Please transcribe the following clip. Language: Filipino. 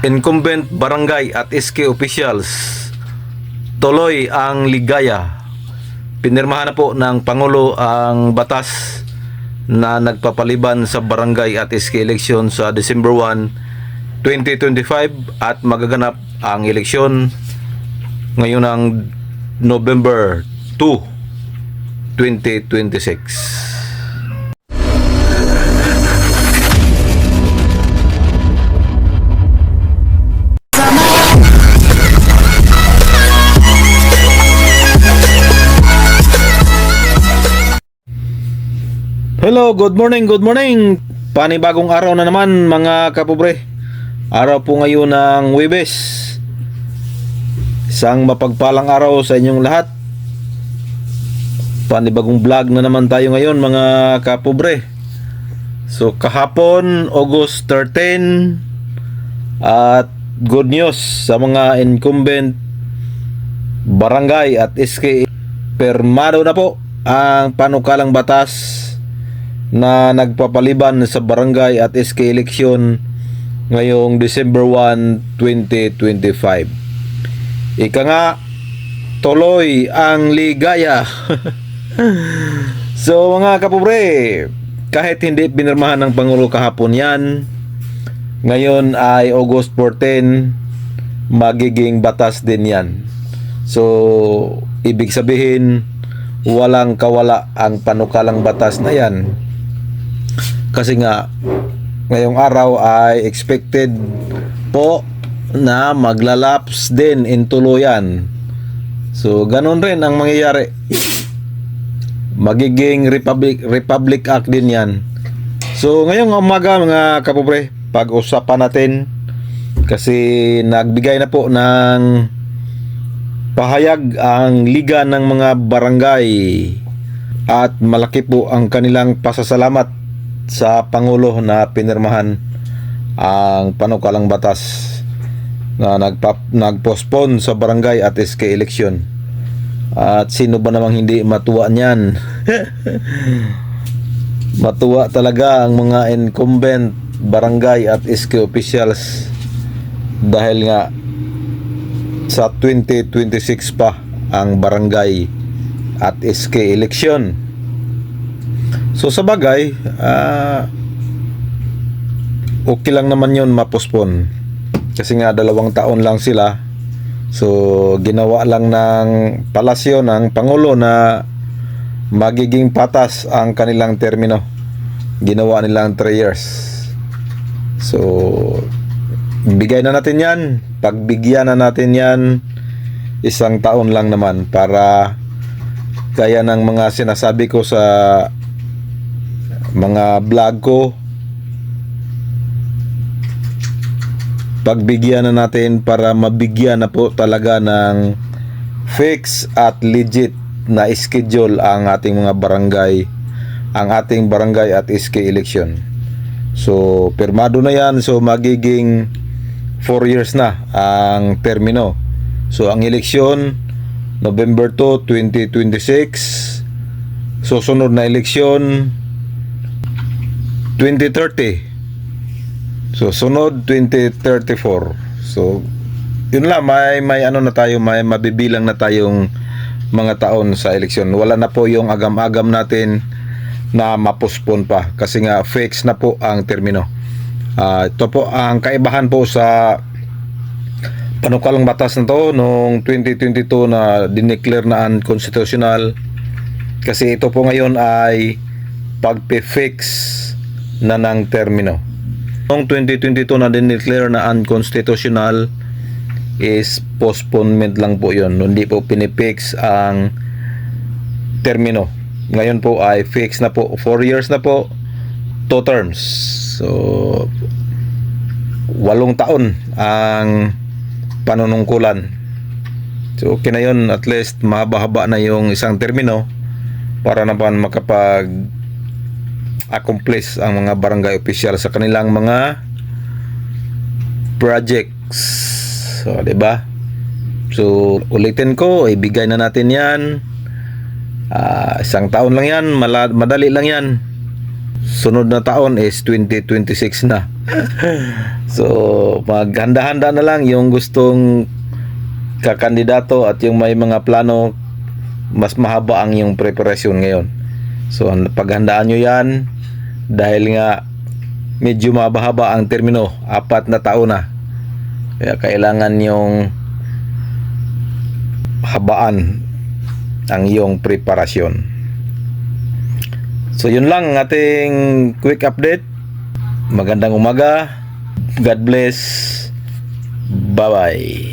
incumbent barangay at SK officials, tuloy ang ligaya. Pinirmahan na po ng Pangulo ang batas na nagpapaliban sa barangay at SK election sa December 1, 2025 at magaganap ang eleksyon ngayon ng November 2, 2026. Hello, good morning, good morning. Panibagong araw na naman mga kapobre. Araw po ngayon ng Huwebes. Isang mapagpalang araw sa inyong lahat. Panibagong vlog na naman tayo ngayon mga kapobre. So kahapon, August 13, at good news sa mga incumbent barangay at SK. Permado na po ang panukalang batas na nagpapaliban sa barangay at SK election ngayong December 1, 2025. Ika nga, tuloy ang ligaya. So mga kapobre, kahit hindi pinirmahan ng Pangulo kahapon yan, ngayon ay August 14, magiging batas din yan. So ibig sabihin, walang kawala ang panukalang batas na yan. Kasi nga ngayong araw ay expected po na maglalaps din in tuluyan. So ganun rin ang mangyayari. Magiging Republic Act din yan. So ngayong umaga mga kapobre, pag-usapan natin kasi nagbigay na po ng pahayag ang liga ng mga barangay at malaki po ang kanilang pasasalamat sa Pangulo na pinirmahan ang panukalang batas na nagpostpone sa barangay at SK election. At sino ba namang hindi matuwa niyan? Matuwa talaga ang mga incumbent barangay at SK officials dahil nga sa 2026 pa ang barangay at SK election. So sa bagay, okay lang naman yun mapospon. Kasi nga 2 taon lang sila. So ginawa lang ng palasyo ng Pangulo na magiging patas ang kanilang termino. Ginawa nilang 3 years. So bigay na natin yan. Pagbigyan na natin yan, 1 taon lang naman para gaya ng mga sinasabi ko sa mga vlog ko, pagbigyan na natin para mabigyan na po talaga ng fix at legit na schedule ang ating mga barangay, ang ating barangay at SK election. So pirmado na yan. So magiging 4 years na ang termino. So ang eleksyon November 2, 2026. Susunod na eleksyon 2030. So sunod 2034. So yun lang, may ano na tayo, may mabibilang na tayong mga taon sa eleksyon. Wala na po yung agam-agam natin na mapospon pa kasi nga fix na po ang termino. Ito po ang kaibahan po sa panukalang batas na to noong 2022 na dineclare na unconstitutional, kasi ito po ngayon ay pagpe-fix na ng termino. Noong 2022 na dineclare na unconstitutional is postponement lang po yun, hindi po pinipix ang termino. Ngayon po ay fix na po, 4 years na po, 2 terms. So 8 taon ang panunungkulan. So okay na yun, at least mahaba-haba na yung isang termino para naman makapag-accomplish ang mga barangay official sa kanilang mga projects. So, 'di ba? So, ulitin ko, ibigay na natin 'yan. 1 taon lang 'yan, madali lang 'yan. sunod na taon is 2026 na. So, maghanda-handa na lang yung gustong kakandidato at yung may mga plano, mas mahaba ang yung preparasyon ngayon. So, paghandaan nyo yan dahil nga medyo mahaba ang termino, 4 na taon na. Kaya kailangan yung habaan ang iyong preparasyon. So, yun lang ang ating quick update. Magandang umaga. God bless. Bye-bye.